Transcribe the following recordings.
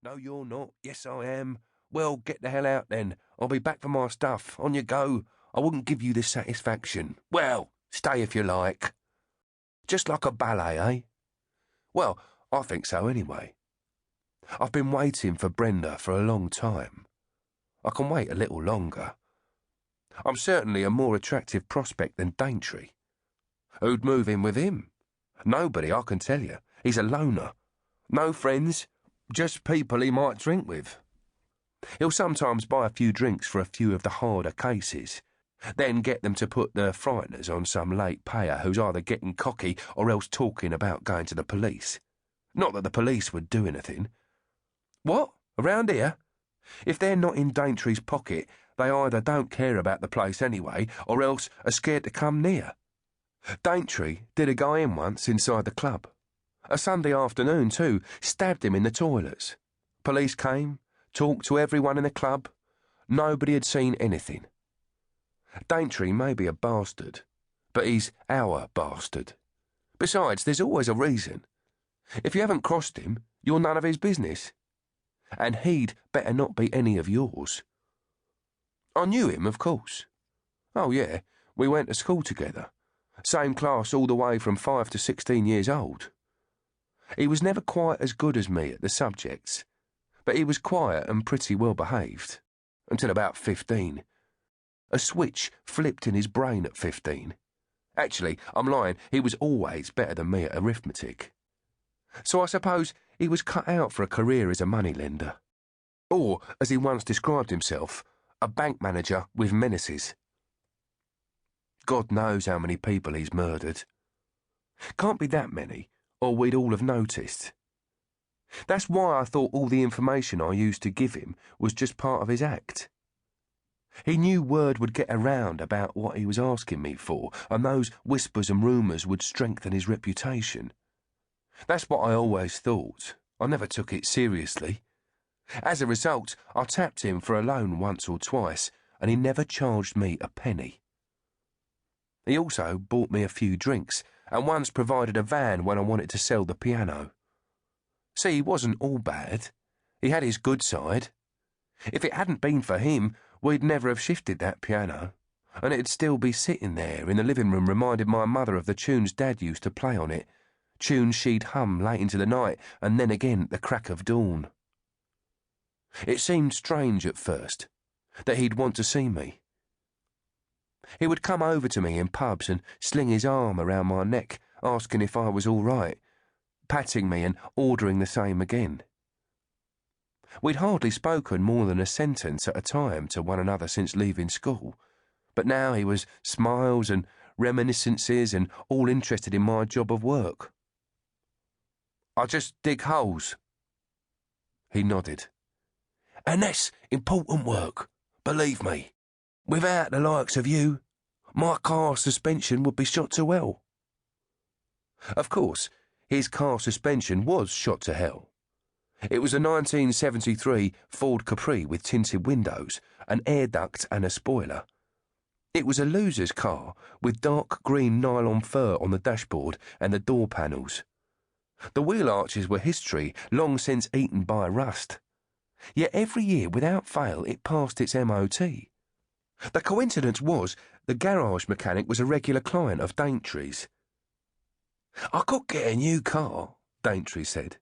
No, you're not. Yes, I am. Well, get the hell out then. I'll be back for my stuff. On you go. I wouldn't give you this satisfaction. Well, stay if you like. Just like a ballet, eh? Well, I think so anyway. I've been waiting for Brenda for a long time. I can wait a little longer. I'm certainly a more attractive prospect than Daintree. Who'd move in with him? Nobody, I can tell you. He's a loner. No friends, just people he might drink with. He'll sometimes buy a few drinks for a few of the harder cases, then get them to put the frighteners on some late payer who's either getting cocky or else talking about going to the police. Not that the police would do anything. What? Around here? If they're not in Daintree's pocket, they either don't care about the place anyway, or else are scared to come near. Daintree did a guy in once inside the club. A Sunday afternoon, too, stabbed him in the toilets. Police came, talked to everyone in the club. Nobody had seen anything. Daintree may be a bastard, but he's our bastard. Besides, there's always a reason. If you haven't crossed him, you're none of his business. And he'd better not be any of yours. I knew him, of course. Oh, yeah, we went to school together. Same class all the way from 5 to 16 years old. He was never quite as good as me at the subjects, but he was quiet and pretty well behaved, until about 15. A switch flipped in his brain at 15. Actually, I'm lying, he was always better than me at arithmetic. So I suppose he was cut out for a career as a moneylender. Or, as he once described himself, a bank manager with menaces. God knows how many people he's murdered. Can't be that many, or we'd all have noticed. That's why I thought all the information I used to give him was just part of his act. He knew word would get around about what he was asking me for, and those whispers and rumours would strengthen his reputation. That's what I always thought. I never took it seriously. As a result, I tapped him for a loan once or twice, and he never charged me a penny. He also bought me a few drinks, and once provided a van when I wanted to sell the piano. See, he wasn't all bad. He had his good side. If it hadn't been for him, we'd never have shifted that piano, and it'd still be sitting there in the living room reminding my mother of the tunes Dad used to play on it, tunes she'd hum late into the night and then again at the crack of dawn. It seemed strange at first that he'd want to see me. He would come over to me in pubs and sling his arm around my neck, asking if I was all right, patting me and ordering the same again. We'd hardly spoken more than a sentence at a time to one another since leaving school, but now he was smiles and reminiscences and all interested in my job of work. I just dig holes. He nodded. And that's important work, believe me. Without the likes of you, my car suspension would be shot to hell. Of course, his car suspension was shot to hell. It was a 1973 Ford Capri with tinted windows, an air duct and a spoiler. It was a loser's car with dark green nylon fur on the dashboard and the door panels. The wheel arches were history, long since eaten by rust. Yet every year, without fail, it passed its MOT. The coincidence was the garage mechanic was a regular client of Daintree's. I could get a new car, Daintree said.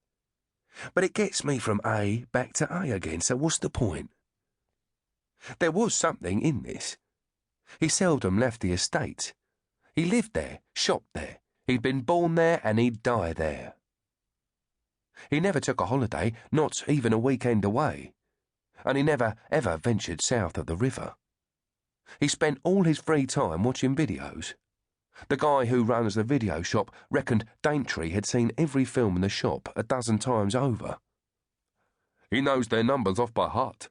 But it gets me from A back to A again, so what's the point? There was something in this. He seldom left the estate. He lived there, shopped there. He'd been born there and he'd die there. He never took a holiday, not even a weekend away. And he never, ever ventured south of the river. He spent all his free time watching videos. The guy who runs the video shop reckoned Daintree had seen every film in the shop a dozen times over. He knows their numbers off by heart.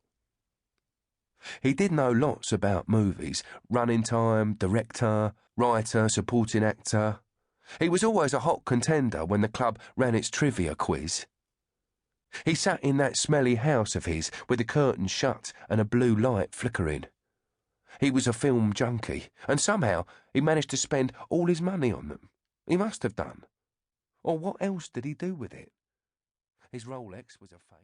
He did know lots about movies, running time, director, writer, supporting actor. He was always a hot contender when the club ran its trivia quiz. He sat in that smelly house of his with the curtains shut and a blue light flickering. He was a film junkie, and somehow he managed to spend all his money on them. He must have done. Or what else did he do with it? His Rolex was a fake.